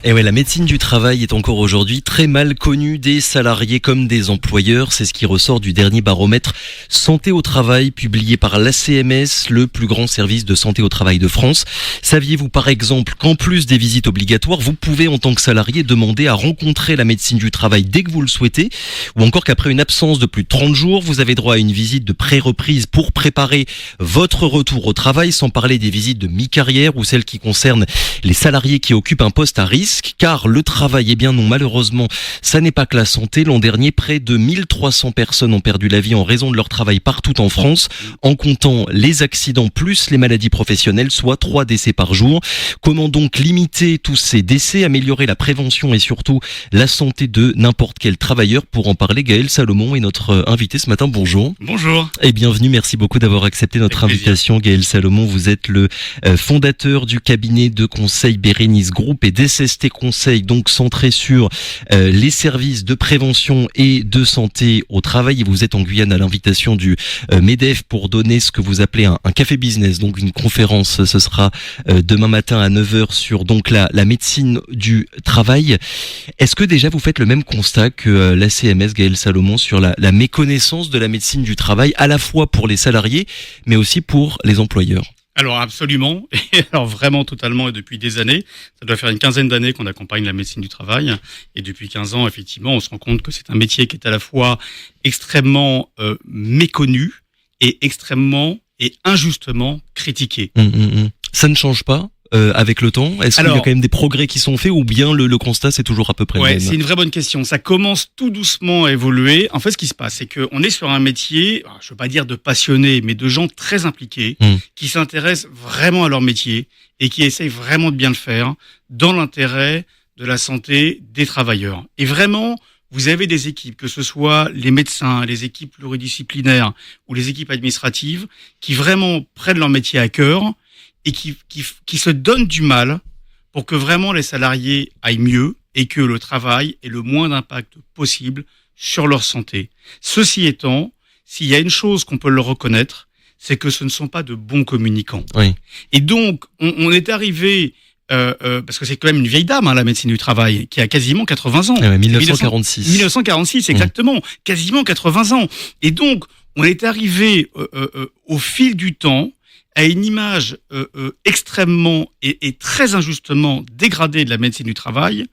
Et ouais, la médecine du travail est encore aujourd'hui très mal connue des salariés comme des employeurs. C'est ce qui ressort du dernier baromètre Santé au travail publié par l'ACMS, le plus grand service de santé au travail de France. Saviez-vous par exemple qu'en plus des visites obligatoires, vous pouvez en tant que salarié demander à rencontrer la médecine du travail dès que vous le souhaitez, ou encore qu'après une absence de plus de 30 jours, vous avez droit à une visite de pré-reprise pour préparer votre retour au travail, sans parler des visites de mi-carrière ou celles qui concernent les salariés qui occupent un poste à risque. Car le travail, non, malheureusement, ça n'est pas que la santé. L'an dernier, près de 1300 personnes ont perdu la vie en raison de leur travail partout en France, en comptant les accidents plus les maladies professionnelles, soit 3 décès par jour. Comment donc limiter tous ces décès, améliorer la prévention et surtout la santé de n'importe quel travailleur? Pour en parler, Gaël Salomon est notre invité ce matin. Bonjour. Bonjour. Et bienvenue, merci beaucoup d'avoir accepté notre invitation. Gaël Salomon, vous êtes le fondateur du cabinet de conseil Bérénice Group et d'SST Conseil, donc centré sur les services de prévention et de santé au travail. Et vous êtes en Guyane à l'invitation du MEDEF pour donner ce que vous appelez un café business, donc une conférence. Ce sera demain matin à 9h sur donc la médecine du travail. Est-ce que déjà vous faites le même constat que l'ACMS, Gaël Salomon, sur la méconnaissance de la médecine du travail, à la fois pour les salariés, mais aussi pour les employeurs? Alors absolument, et alors vraiment totalement, et depuis des années, ça doit faire une quinzaine d'années qu'on accompagne la médecine du travail, et depuis 15 ans, effectivement, on se rend compte que c'est un métier qui est à la fois extrêmement méconnu et extrêmement et injustement critiqué. Ça ne change pas avec le temps? Est-ce qu'il y a quand même des progrès qui sont faits, ou bien le constat c'est toujours à peu près le même? C'est une vraie bonne question. Ça commence tout doucement à évoluer. En fait, ce qui se passe, c'est qu'on est sur un métier, je veux pas dire de passionnés, mais de gens très impliqués, qui s'intéressent vraiment à leur métier et qui essayent vraiment de bien le faire dans l'intérêt de la santé des travailleurs. Et vraiment, vous avez des équipes, que ce soit les médecins, les équipes pluridisciplinaires ou les équipes administratives, qui vraiment prennent leur métier à cœur et qui se donnent du mal pour que vraiment les salariés aillent mieux et que le travail ait le moins d'impact possible sur leur santé. Ceci étant, s'il y a une chose qu'on peut leur reconnaître, c'est que ce ne sont pas de bons communicants. Oui. Et donc, on est arrivé, parce que c'est quand même une vieille dame, la médecine du travail, qui a quasiment 80 ans. 1946. 1946, exactement. Quasiment 80 ans. Et donc, on est arrivé au fil du temps à une image extrêmement et très injustement dégradée de la médecine du travail,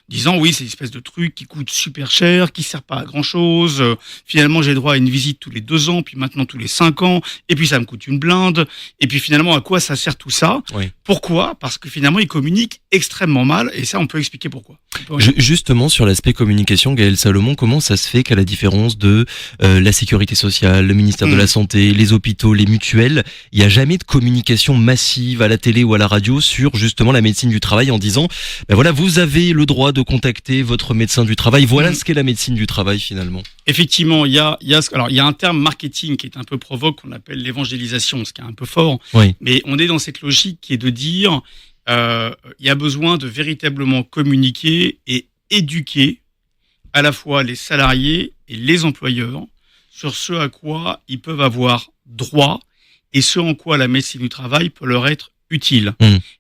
disant oui, c'est une espèce de truc qui coûte super cher, qui sert pas à grand chose, finalement j'ai droit à une visite tous les 2 ans, puis maintenant tous les 5 ans, et puis ça me coûte une blinde, et puis finalement à quoi ça sert tout ça? Oui. Pourquoi? Parce que finalement ils communiquent extrêmement mal, et ça on peut expliquer pourquoi. Justement, sur l'aspect communication, Gaël Salomon, comment ça se fait qu'à la différence de la sécurité sociale, le ministère de la Santé, les hôpitaux, les mutuelles, il n'y a jamais de communication massive à la télé ou à la radio sur justement la médecine du travail en disant voilà, vous avez le droit de contacter votre médecin du travail, voilà ce qu'est la médecine du travail finalement? Effectivement, il y a un terme marketing qui est un peu provoque, qu'on appelle l'évangélisation, ce qui est un peu fort, mais on est dans cette logique qui est de dire il y a besoin de véritablement communiquer et éduquer à la fois les salariés et les employeurs sur ce à quoi ils peuvent avoir droit et ce en quoi la médecine du travail peut leur être utile.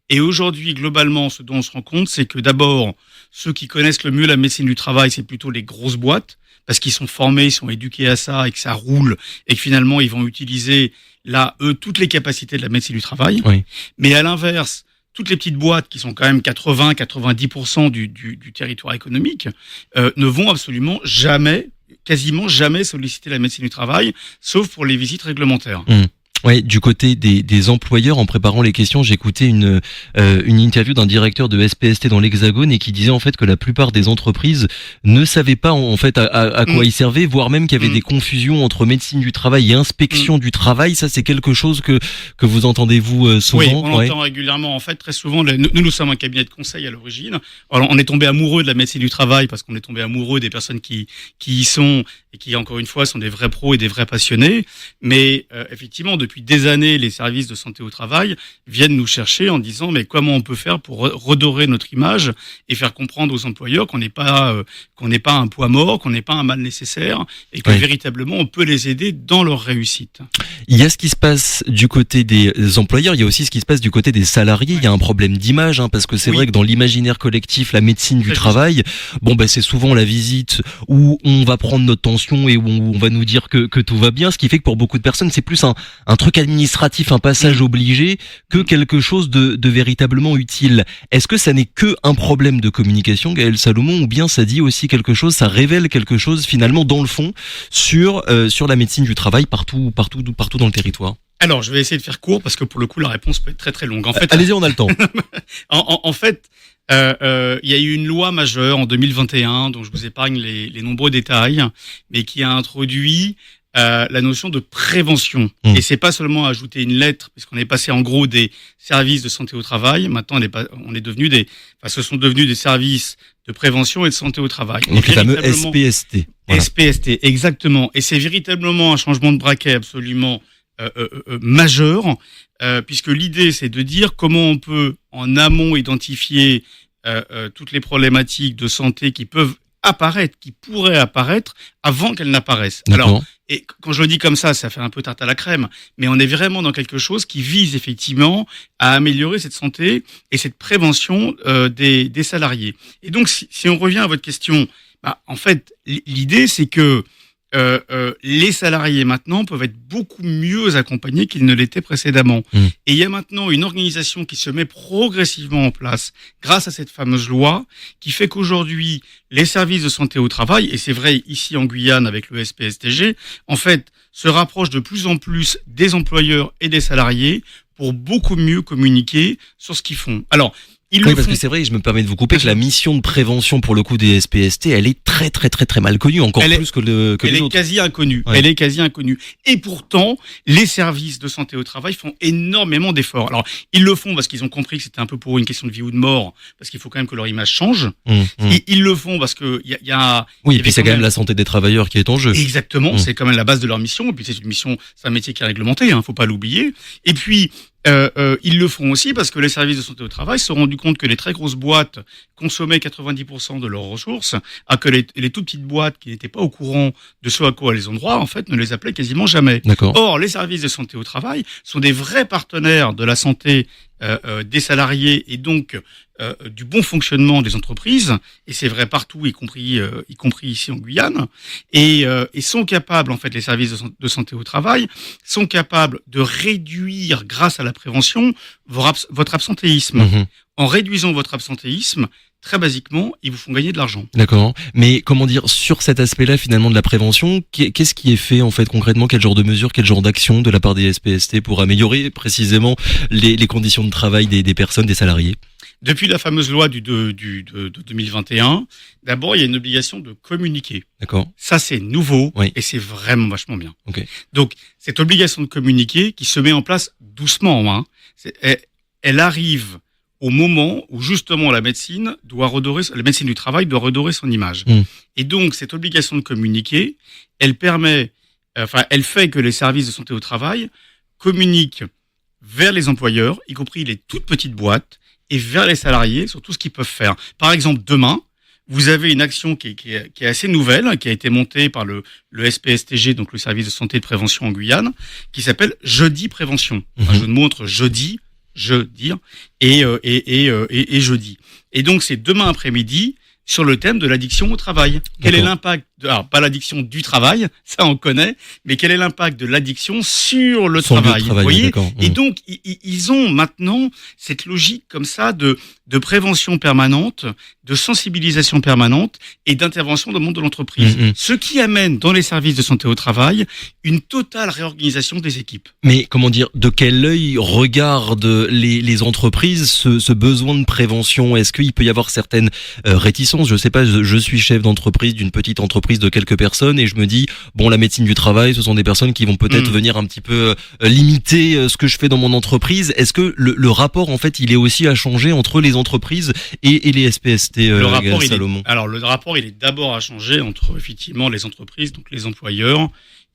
Et aujourd'hui, globalement, ce dont on se rend compte, c'est que d'abord, ceux qui connaissent le mieux la médecine du travail, c'est plutôt les grosses boîtes, parce qu'ils sont formés, ils sont éduqués à ça et que ça roule, et que finalement, ils vont utiliser, là, toutes les capacités de la médecine du travail. Oui. Mais à l'inverse, toutes les petites boîtes qui sont quand même 80-90% du territoire économique, ne vont absolument jamais, quasiment jamais solliciter la médecine du travail, sauf pour les visites réglementaires. Ouais, du côté des employeurs, en préparant les questions, j'écoutais une interview d'un directeur de SPST dans l'Hexagone et qui disait en fait que la plupart des entreprises ne savaient pas en fait à quoi ils servaient, voire même qu'il y avait des confusions entre médecine du travail et inspection du travail. Ça, c'est quelque chose que vous entendez vous souvent? Oui, on l'entend régulièrement. En fait, très souvent, nous sommes un cabinet de conseil à l'origine. Alors, on est tombé amoureux de la médecine du travail parce qu'on est tombé amoureux des personnes qui y sont et qui, encore une fois, sont des vrais pros et des vrais passionnés. Mais effectivement, depuis depuis des années, les services de santé au travail viennent nous chercher en disant mais comment on peut faire pour redorer notre image et faire comprendre aux employeurs qu'on n'est pas un poids mort, qu'on n'est pas un mal nécessaire et que véritablement on peut les aider dans leur réussite. Il y a ce qui se passe du côté des employeurs, il y a aussi ce qui se passe du côté des salariés. Il y a un problème d'image, parce que c'est vrai que dans l'imaginaire collectif, la médecine du travail, c'est souvent la visite où on va prendre notre tension et où on va nous dire que tout va bien, ce qui fait que pour beaucoup de personnes, c'est plus un truc administratif, un passage obligé, que quelque chose de véritablement utile. Est-ce que ça n'est que un problème de communication, Gaël Salomon, ou bien ça dit aussi quelque chose, ça révèle quelque chose finalement dans le fond sur la médecine du travail partout dans le territoire? Alors, je vais essayer de faire court parce que pour le coup, la réponse peut être très très longue. En fait, allez-y, on a le temps. en fait, il y a eu une loi majeure en 2021, dont je vous épargne les nombreux détails, mais qui a introduit la notion de prévention. Et c'est pas seulement ajouter une lettre, puisqu'on est passé en gros des services de santé au travail. Maintenant, ce sont devenus des services de prévention et de santé au travail. Donc les fameux SPST. Voilà. SPST, exactement. Et c'est véritablement un changement de braquet absolument majeur, puisque l'idée c'est de dire comment on peut en amont identifier toutes les problématiques de santé qui peuvent apparaître, qui pourraient apparaître avant qu'elles n'apparaissent. Alors, et quand je le dis comme ça fait un peu tarte à la crème, mais on est vraiment dans quelque chose qui vise effectivement à améliorer cette santé et cette prévention des salariés. Et donc, si on revient à votre question, en fait, l'idée c'est que les salariés maintenant peuvent être beaucoup mieux accompagnés qu'ils ne l'étaient précédemment. Et il y a maintenant une organisation qui se met progressivement en place grâce à cette fameuse loi qui fait qu'aujourd'hui, les services de santé au travail, et c'est vrai ici en Guyane avec le SPSTG, en fait, se rapprochent de plus en plus des employeurs et des salariés pour beaucoup mieux communiquer sur ce qu'ils font. Alors, parce que c'est vrai, je me permets de vous couper, que la mission de prévention pour le coup des SPST, elle est très très très très mal connue, encore plus que les autres. Elle est quasi inconnue. Ouais. Elle est quasi inconnue. Et pourtant, les services de santé au travail font énormément d'efforts. Alors, ils le font parce qu'ils ont compris que c'était un peu pour eux une question de vie ou de mort, parce qu'il faut quand même que leur image change. Ils le font parce que il y a. Oui, et puis c'est quand même la santé des travailleurs qui est en jeu. Exactement, c'est quand même la base de leur mission. Et puis c'est un métier qui est réglementé, faut pas l'oublier. Et puis. Ils le font aussi parce que les services de santé au travail se sont rendus compte que les très grosses boîtes consommaient 90% de leurs ressources, que les toutes petites boîtes qui n'étaient pas au courant de ce à quoi elles ont droit, en fait, ne les appelaient quasiment jamais. Or, les services de santé au travail sont des vrais partenaires de la santé des salariés et donc du bon fonctionnement des entreprises, et c'est vrai partout, y compris ici en Guyane, et sont capables, en fait, les services de santé au travail, sont capables de réduire, grâce à la prévention, votre absentéisme. En réduisant votre absentéisme, très basiquement, ils vous font gagner de l'argent. D'accord. Mais comment dire, sur cet aspect-là, finalement, de la prévention, qu'est-ce qui est fait, en fait, concrètement? Quel genre de mesures, quel genre d'action de la part des SPST pour améliorer précisément les conditions de travail des personnes, des salariés? Depuis la fameuse loi de 2021, d'abord, il y a une obligation de communiquer. D'accord. Ça, c'est nouveau et c'est vraiment vachement bien. Okay. Donc, cette obligation de communiquer qui se met en place doucement, elle arrive au moment où justement la médecine du travail doit redorer son image. Et donc, cette obligation de communiquer, elle fait que les services de santé au travail communiquent vers les employeurs, y compris les toutes petites boîtes, et vers les salariés sur tout ce qu'ils peuvent faire. Par exemple, demain, vous avez une action qui est assez nouvelle, qui a été montée par le SPSTG, donc le service de santé et de prévention en Guyane, qui s'appelle Jeudi Prévention. Un jeu de mots entre jeudi, dire, et jeudi. Et donc, c'est demain après-midi sur le thème de l'addiction au travail. Quel est l'impact alors, pas l'addiction du travail, ça on connaît, mais quel est l'impact de l'addiction sur le travail, vous voyez? Et donc, ils ont maintenant cette logique comme ça de prévention permanente, de sensibilisation permanente et d'intervention dans le monde de l'entreprise. Ce qui amène dans les services de santé au travail une totale réorganisation des équipes. Mais comment dire, de quel œil regardent les entreprises ce besoin de prévention? Est-ce qu'il peut y avoir certaines réticences? Je sais pas, je suis chef d'entreprise d'une petite entreprise de quelques personnes et je me dis, bon, la médecine du travail, ce sont des personnes qui vont peut-être venir un petit peu limiter ce que je fais dans mon entreprise. Est-ce que le rapport, en fait, il est aussi à changer entre les entreprises et les SPST, le rapport, Salomon? Alors, le rapport, il est d'abord à changer entre, effectivement, les entreprises, donc les employeurs,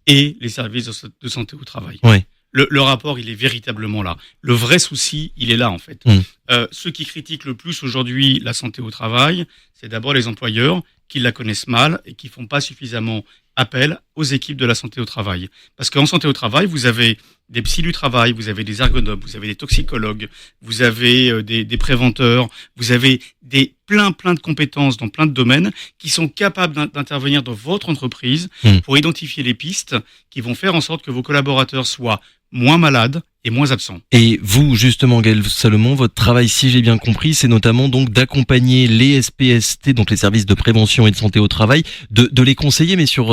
et les services de santé au travail. Ouais. le rapport, il est véritablement là. Le vrai souci, il est là, en fait. Ceux qui critiquent le plus aujourd'hui la santé au travail, c'est d'abord les employeurs qui la connaissent mal et qui font pas suffisamment appel aux équipes de la santé au travail. Parce qu'en santé au travail, vous avez des psys du travail, vous avez des ergonomes, vous avez des toxicologues, vous avez des préventeurs, vous avez plein de compétences dans plein de domaines qui sont capables d'intervenir dans votre entreprise pour identifier les pistes qui vont faire en sorte que vos collaborateurs soient moins malades et moins absents. Et vous, justement, Gaël Salomon, votre travail, si j'ai bien compris, c'est notamment donc d'accompagner les SPST, donc les services de prévention et de santé au travail, de les conseiller, mais sur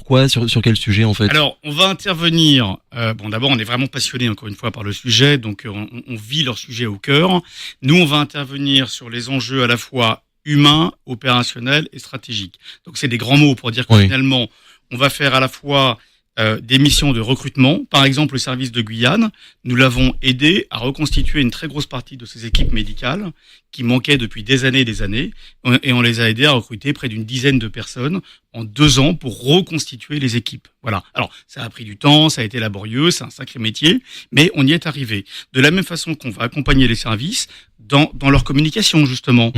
quoi, sur quel sujet en fait? Alors, on va intervenir. D'abord, on est vraiment passionné encore une fois par le sujet, donc on vit leur sujet au cœur. Nous, on va intervenir sur les enjeux à la fois humains, opérationnels et stratégiques. Donc, c'est des grands mots pour dire que finalement, on va faire à la fois des missions de recrutement. Par exemple, le service de Guyane, nous l'avons aidé à reconstituer une très grosse partie de ses équipes médicales qui manquaient depuis des années et des années, et on les a aidés à recruter près d'une dizaine de personnes en 2 ans pour reconstituer les équipes. Voilà. Alors, ça a pris du temps, ça a été laborieux, c'est un sacré métier, mais on y est arrivé. De la même façon qu'on va accompagner les services dans leur communication, justement.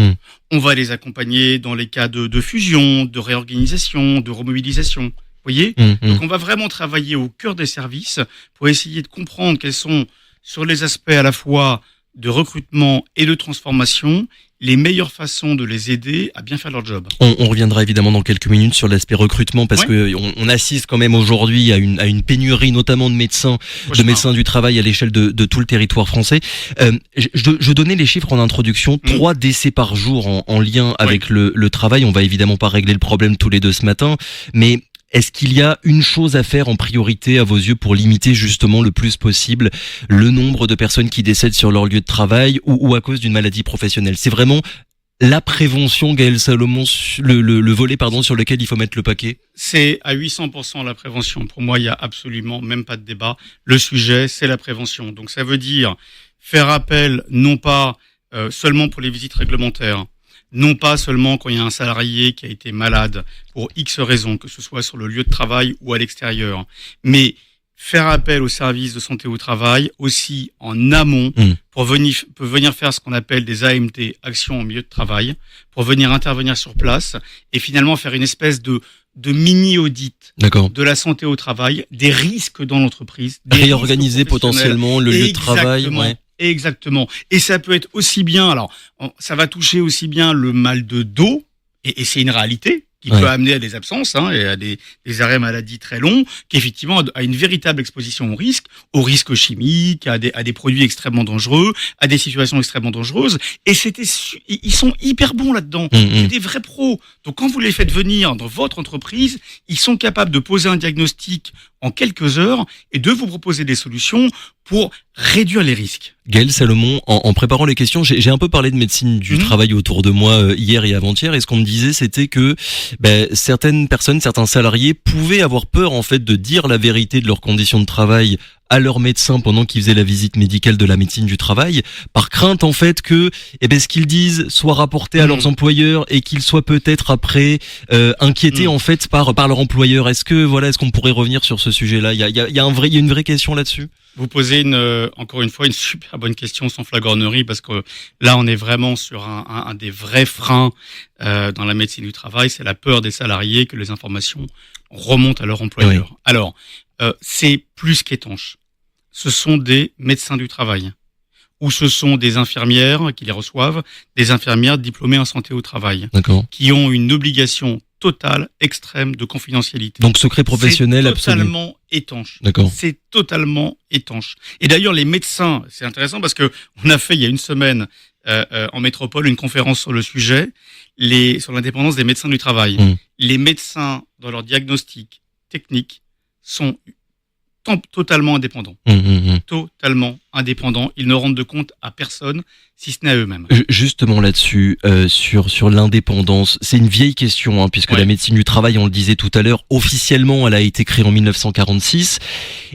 On va les accompagner dans les cas de fusion, de réorganisation, de remobilisation. Vous voyez ? Donc on va vraiment travailler au cœur des services pour essayer de comprendre quels sont, sur les aspects à la fois de recrutement et de transformation, les meilleures façons de les aider à bien faire leur job. On reviendra évidemment dans quelques minutes sur l'aspect recrutement parce que on assiste quand même aujourd'hui à une pénurie notamment de médecins du travail à l'échelle de tout le territoire français. Je donnais les chiffres en introduction, 3 décès par jour en lien avec le travail. On va évidemment pas régler le problème tous les deux ce matin, mais est-ce qu'il y a une chose à faire en priorité à vos yeux pour limiter justement le plus possible le nombre de personnes qui décèdent sur leur lieu de travail ou à cause d'une maladie professionnelle? C'est vraiment la prévention, Gaël Salomon, le volet sur lequel il faut mettre le paquet? C'est à 800% la prévention. Pour moi, il y a absolument même pas de débat. Le sujet, c'est la prévention. Donc ça veut dire faire appel non pas seulement pour les visites réglementaires, non pas seulement quand il y a un salarié qui a été malade pour X raisons, que ce soit sur le lieu de travail ou à l'extérieur, mais faire appel aux services de santé au travail aussi en amont pour venir faire ce qu'on appelle des AMT, actions en milieu de travail, pour venir intervenir sur place et finalement faire une espèce de mini-audit de la santé au travail, des risques dans l'entreprise. Réorganiser potentiellement le lieu de travail. Exactement. Et ça peut être aussi bien, alors ça va toucher aussi bien le mal de dos, et c'est une réalité qui peut amener à des absences et à des arrêts maladie très longs, qu'effectivement à une véritable exposition au risque chimique, à des produits extrêmement dangereux, à des situations extrêmement dangereuses. Et ils sont hyper bons là-dedans. C'est des vrais pros. Donc quand vous les faites venir dans votre entreprise, ils sont capables de poser un diagnostic en quelques heures et de vous proposer des solutions pour réduire les risques. Gaël Salomon, en préparant les questions, j'ai un peu parlé de médecine du travail autour de moi hier et avant-hier, et ce qu'on me disait, c'était que certaines personnes, certains salariés pouvaient avoir peur en fait de dire la vérité de leurs conditions de travail à leur médecin pendant qu'ils faisaient la visite médicale de la médecine du travail, par crainte en fait que ce qu'ils disent soit rapporté à leurs employeurs et qu'ils soient peut-être après inquiétés en fait par leur employeur. Est-ce qu'on pourrait revenir sur ce sujet-là? Il y a une vraie question là-dessus. Vous posez encore une fois une super bonne question sans flagornerie, parce que là on est vraiment sur un des vrais freins dans la médecine du travail, c'est la peur des salariés que les informations remontent à leur employeur. Alors c'est plus qu'étanche. Ce sont des médecins du travail, ou ce sont des infirmières qui les reçoivent, des infirmières diplômées en santé au travail, qui ont une obligation totale, extrême de confidentialité. Donc secret professionnel absolu. C'est totalement étanche. C'est totalement étanche. Et d'ailleurs, les médecins, c'est intéressant parce que on a fait il y a une semaine en métropole une conférence sur le sujet, sur l'indépendance des médecins du travail. Les médecins, dans leur diagnostic technique, sont totalement indépendants. Totalement indépendants. Ils ne rendent de compte à personne, si ce n'est à eux-mêmes. Justement là-dessus, sur l'indépendance, c'est une vieille question, puisque la médecine du travail, on le disait tout à l'heure, officiellement, elle a été créée en 1946.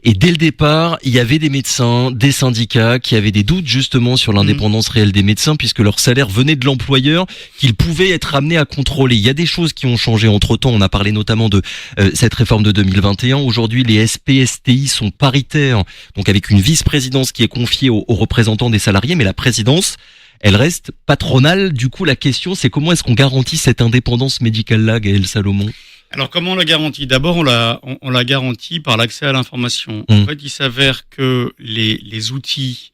Et dès le départ, il y avait des médecins, des syndicats qui avaient des doutes justement sur l'indépendance réelle des médecins, puisque leur salaire venait de l'employeur, qu'ils pouvaient être amenés à contrôler. Il y a des choses qui ont changé entre-temps. On a parlé notamment de cette réforme de 2021. Aujourd'hui, les SPSTI sont paritaires, donc avec une vice-présidence qui est confiée aux représentants des salariés, mais la présidence, elle reste patronale. Du coup, la question, c'est comment est-ce qu'on garantit cette indépendance médicale-là, Gaël Salomon ? Alors, comment on la garantit ? D'abord, on la garantit par l'accès à l'information. En fait, il s'avère que les outils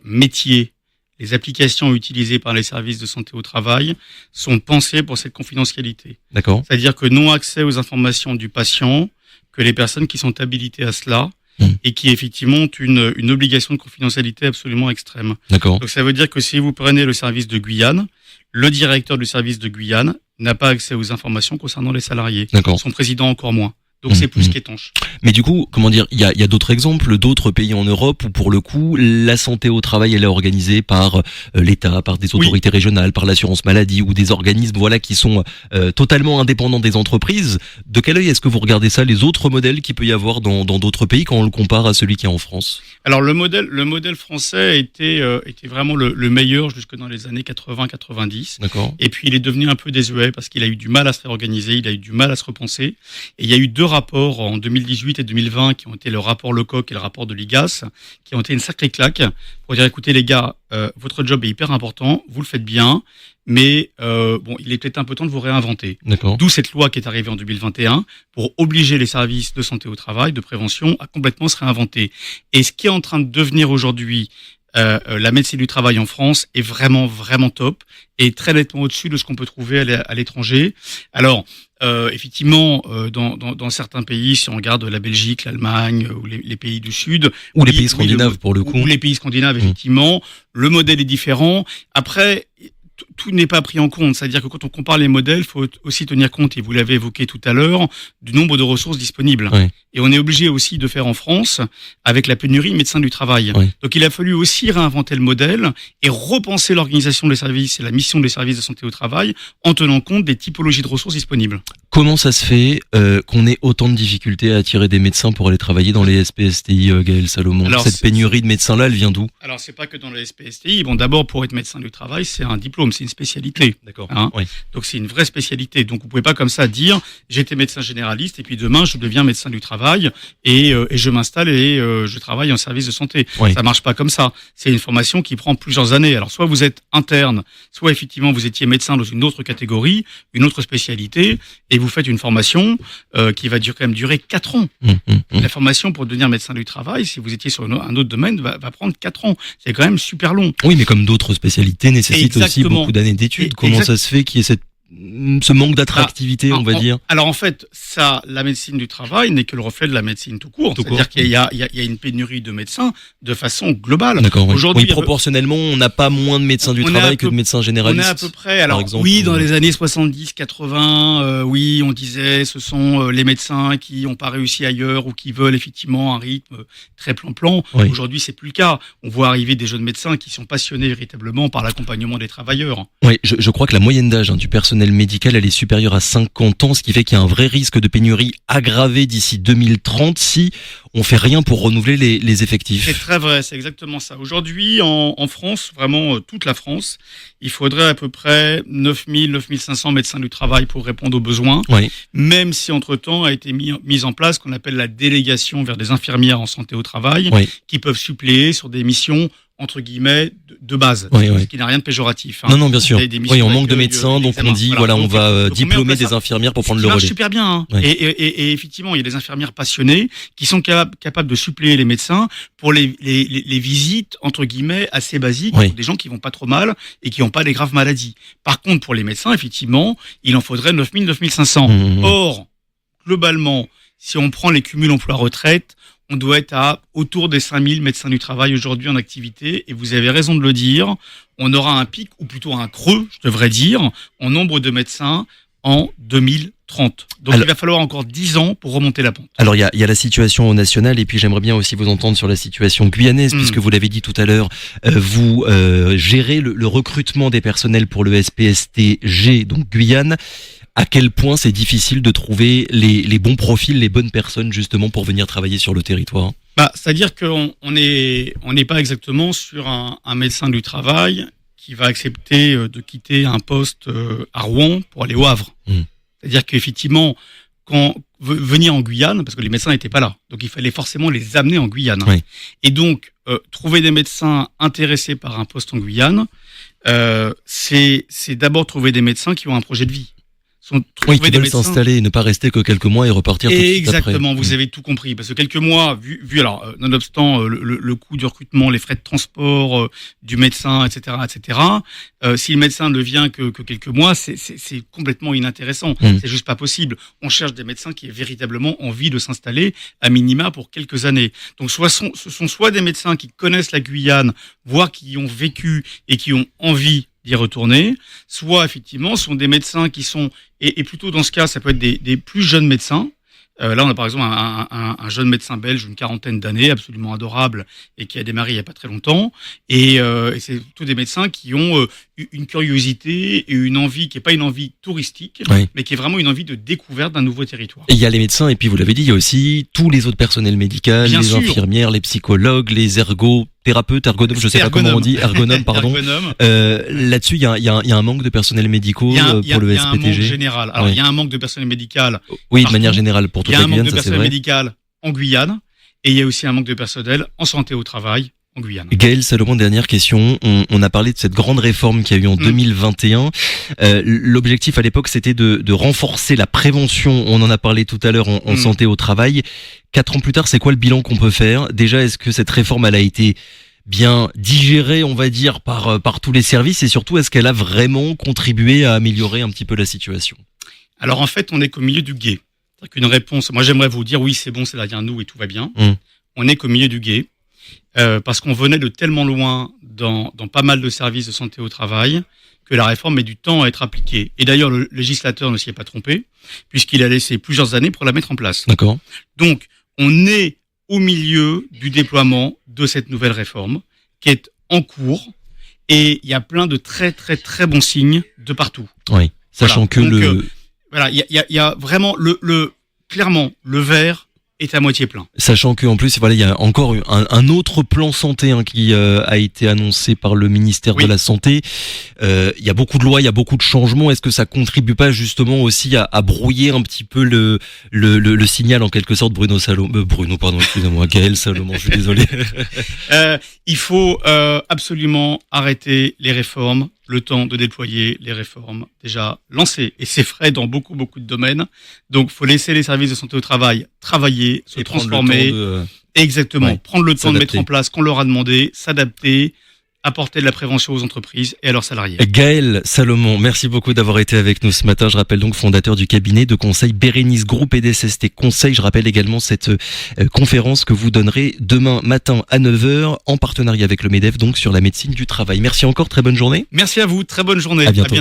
métiers, les applications utilisées par les services de santé au travail sont pensées pour cette confidentialité. D'accord. C'est-à-dire que non accès aux informations du patient, que les personnes qui sont habilitées à cela, et qui effectivement ont une obligation de confidentialité absolument extrême. D'accord. Donc ça veut dire que si vous prenez le service de Guyane, le directeur du service de Guyane n'a pas accès aux informations concernant les salariés. D'accord. Son président encore moins. Donc c'est plus qu'étanche. Mais du coup, comment dire, il y a d'autres exemples, d'autres pays en Europe où pour le coup, la santé au travail, elle est organisée par l'État, par des autorités régionales, par l'assurance maladie ou des organismes, voilà, qui sont totalement indépendants des entreprises. De quel œil est-ce que vous regardez ça, les autres modèles qu'il peut y avoir dans d'autres pays quand on le compare à celui qui est en France ? Alors le modèle français était vraiment le meilleur jusque dans les années 80-90. D'accord. Et puis il est devenu un peu désuet parce qu'il a eu du mal à se réorganiser, il a eu du mal à se repenser. Et il y a eu deux rapports en 2018 et 2020 qui ont été le rapport Lecoq et le rapport de l'IGAS, qui ont été une sacrée claque pour dire écoutez les gars, votre job est hyper important, vous le faites bien, mais il est peut-être un peu temps de vous réinventer. D'accord. D'où cette loi qui est arrivée en 2021 pour obliger les services de santé au travail, de prévention, à complètement se réinventer. Et ce qui est en train de devenir aujourd'hui la médecine du travail en France est vraiment, vraiment top et très nettement au-dessus de ce qu'on peut trouver à l'étranger. Alors, effectivement, dans certains pays, si on regarde la Belgique, l'Allemagne ou les pays du Sud... Ou les pays scandinaves, pour le coup. Ou les pays scandinaves, effectivement, le modèle est différent. Après... Tout n'est pas pris en compte, c'est-à-dire que quand on compare les modèles, il faut aussi tenir compte, et vous l'avez évoqué tout à l'heure, du nombre de ressources disponibles. Oui. Et on est obligé aussi de faire en France avec la pénurie de médecins du travail. Oui. Donc il a fallu aussi réinventer le modèle et repenser l'organisation des services et la mission des services de santé au travail en tenant compte des typologies de ressources disponibles. Comment ça se fait qu'on ait autant de difficultés à attirer des médecins pour aller travailler dans les SPSTI, Gaël Salomon ? Alors, cette pénurie de médecins-là, elle vient d'où ? Alors c'est pas que dans les SPSTI. Bon, d'abord, pour être médecin du travail, c'est un diplôme, c'est une spécialité. D'accord. Oui. Donc c'est une vraie spécialité. Donc vous pouvez pas comme ça dire j'étais médecin généraliste et puis demain je deviens médecin du travail et je m'installe et je travaille en service de santé. Oui. Ça marche pas comme ça. C'est une formation qui prend plusieurs années. Alors soit vous êtes interne, soit effectivement vous étiez médecin dans une autre catégorie, une autre spécialité et vous faites une formation qui va quand même durer 4 ans. La formation pour devenir médecin du travail, si vous étiez sur un autre domaine, va prendre 4 ans. C'est quand même super long. Oui, mais comme d'autres spécialités nécessitent aussi beaucoup d'années d'études. Comment ça se fait qu'il y ait ce manque d'attractivité, on va dire ? Alors en fait, ça, la médecine du travail n'est que le reflet de la médecine tout court. C'est-à-dire qu'il y a une pénurie de médecins de façon globale. D'accord. Aujourd'hui, proportionnellement, on n'a pas moins de médecins du travail que de médecins généralistes. On est à peu près. Alors exemple, oui, dans les années 70, 80, oui, on disait ce sont les médecins qui n'ont pas réussi ailleurs ou qui veulent effectivement un rythme très plan-plan. Oui. Aujourd'hui, c'est plus le cas. On voit arriver des jeunes médecins qui sont passionnés véritablement par l'accompagnement des travailleurs. Oui, je crois que la moyenne d'âge du personnel médical, elle est supérieure à 50 ans, ce qui fait qu'il y a un vrai risque de pénurie aggravé d'ici 2030 si on fait rien pour renouveler les effectifs. C'est très vrai, c'est exactement ça. Aujourd'hui, en France, vraiment toute la France, il faudrait à peu près 9000, 9500 médecins du travail pour répondre aux besoins, oui. Même si entre-temps a été mis en place ce qu'on appelle la délégation vers des infirmières en santé au travail, oui. Qui peuvent suppléer sur des missions entre guillemets de base, oui, ce qui n'a rien de péjoratif. Non, bien sûr. Oui, on manque de médecins, donc on dit voilà, on va diplômer des infirmières pour prendre le relais. Ça marche super bien. Hein. Oui. Et effectivement, il y a des infirmières passionnées qui sont capables de suppléer les médecins pour les visites entre guillemets assez basiques, oui. Pour des gens qui vont pas trop mal et qui n'ont pas des graves maladies. Par contre, pour les médecins, effectivement, il en faudrait 9000, 9500. Or, globalement, si on prend les cumuls emploi-retraite, on doit être à autour des 5000 médecins du travail aujourd'hui en activité. Et vous avez raison de le dire, on aura un pic, ou plutôt un creux, je devrais dire, en nombre de médecins en 2030. Donc il va falloir encore 10 ans pour remonter la pente. Alors il y a la situation nationale et puis j'aimerais bien aussi vous entendre sur la situation guyanaise puisque vous l'avez dit tout à l'heure, vous gérez le recrutement des personnels pour le SPSTG, donc Guyane. À quel point c'est difficile de trouver les bons profils, les bonnes personnes justement pour venir travailler sur le territoire? C'est-à-dire qu'on n'est pas exactement sur un médecin du travail qui va accepter de quitter un poste à Rouen pour aller au Havre. C'est-à-dire qu'effectivement, quand venir en Guyane, parce que les médecins n'étaient pas là, donc il fallait forcément les amener en Guyane. Oui. Et donc, trouver des médecins intéressés par un poste en Guyane, c'est d'abord trouver des médecins qui ont un projet de vie. Qui veulent s'installer et ne pas rester que quelques mois et repartir tout de suite après. Exactement, vous avez tout compris. Parce que quelques mois, vu alors, nonobstant le coût du recrutement, les frais de transport du médecin, etc., si le médecin ne vient que quelques mois, c'est complètement inintéressant. C'est juste pas possible. On cherche des médecins qui aient véritablement envie de s'installer à minima pour quelques années. Donc, ce sont soit des médecins qui connaissent la Guyane, voire qui y ont vécu et qui ont envie d'y retourner, soit effectivement ce sont des médecins qui sont, et plutôt dans ce cas ça peut être des plus jeunes médecins. Là on a par exemple un jeune médecin belge d'une 40aine d'années, absolument adorable et qui a démarré il y a pas très longtemps, et c'est tous des médecins qui ont une curiosité et une envie qui est pas une envie touristique, mais qui est vraiment une envie de découverte d'un nouveau territoire. Et il y a les médecins et puis vous l'avez dit, il y a aussi tous les autres personnels médicaux, les infirmières, les psychologues, les ergothérapeutes, ergonomes, je sais pas comment on dit, ergonomes, pardon. Là-dessus, il y a un manque de personnel médical pour le SPTG. Il y a un manque général. Alors, il y a un manque de personnel médical. Oui, de manière générale, pour toute la Guyane, il y a un manque de personnel médical en Guyane, et il y a aussi un manque de personnel en santé au travail en Guyane. Gaël Salomon, dernière question. On a parlé de cette grande réforme qu'il y a eu en 2021. L'objectif à l'époque, c'était de renforcer la prévention. On en a parlé tout à l'heure en santé au travail. 4 ans plus tard, c'est quoi le bilan qu'on peut faire? Déjà, est-ce que cette réforme, elle a été bien digérée, on va dire, par tous les services, et surtout, est-ce qu'elle a vraiment contribué à améliorer un petit peu la situation? Alors en fait, on est qu'au milieu du gué. C'est-à-dire qu'une réponse, moi j'aimerais vous dire oui, c'est bon, c'est derrière nous et tout va bien. On est qu'au milieu du gué. Parce qu'on venait de tellement loin dans pas mal de services de santé au travail que la réforme met du temps à être appliquée. Et d'ailleurs, le législateur ne s'y est pas trompé, puisqu'il a laissé plusieurs années pour la mettre en place. D'accord. Donc, on est au milieu du déploiement de cette nouvelle réforme, qui est en cours, et il y a plein de très très très bons signes de partout. Oui, sachant que il y a vraiment clairement, le verre est à moitié plein. Sachant que en plus, il y a encore un autre plan santé qui a été annoncé par le ministère de la Santé. Il y a beaucoup de lois, il y a beaucoup de changements. Est-ce que ça contribue pas justement aussi à brouiller un petit peu le signal en quelque sorte, Gaël Salomon, je suis désolé. Il faut absolument arrêter les réformes, le temps de déployer les réformes déjà lancées. Et c'est vrai dans beaucoup de domaines. Donc, faut laisser les services de santé au travail travailler, se transformer. Exactement. Prendre le temps de mettre en place ce qu'on leur a demandé, s'adapter, apporter de la prévention aux entreprises et à leurs salariés. Gaël Salomon, merci beaucoup d'avoir été avec nous ce matin. Je rappelle donc fondateur du cabinet de conseil Bérénice Group et DSST Conseil. Je rappelle également cette conférence que vous donnerez demain matin à 9h en partenariat avec le MEDEF, donc sur la médecine du travail. Merci encore, très bonne journée. Merci à vous, très bonne journée. À bientôt.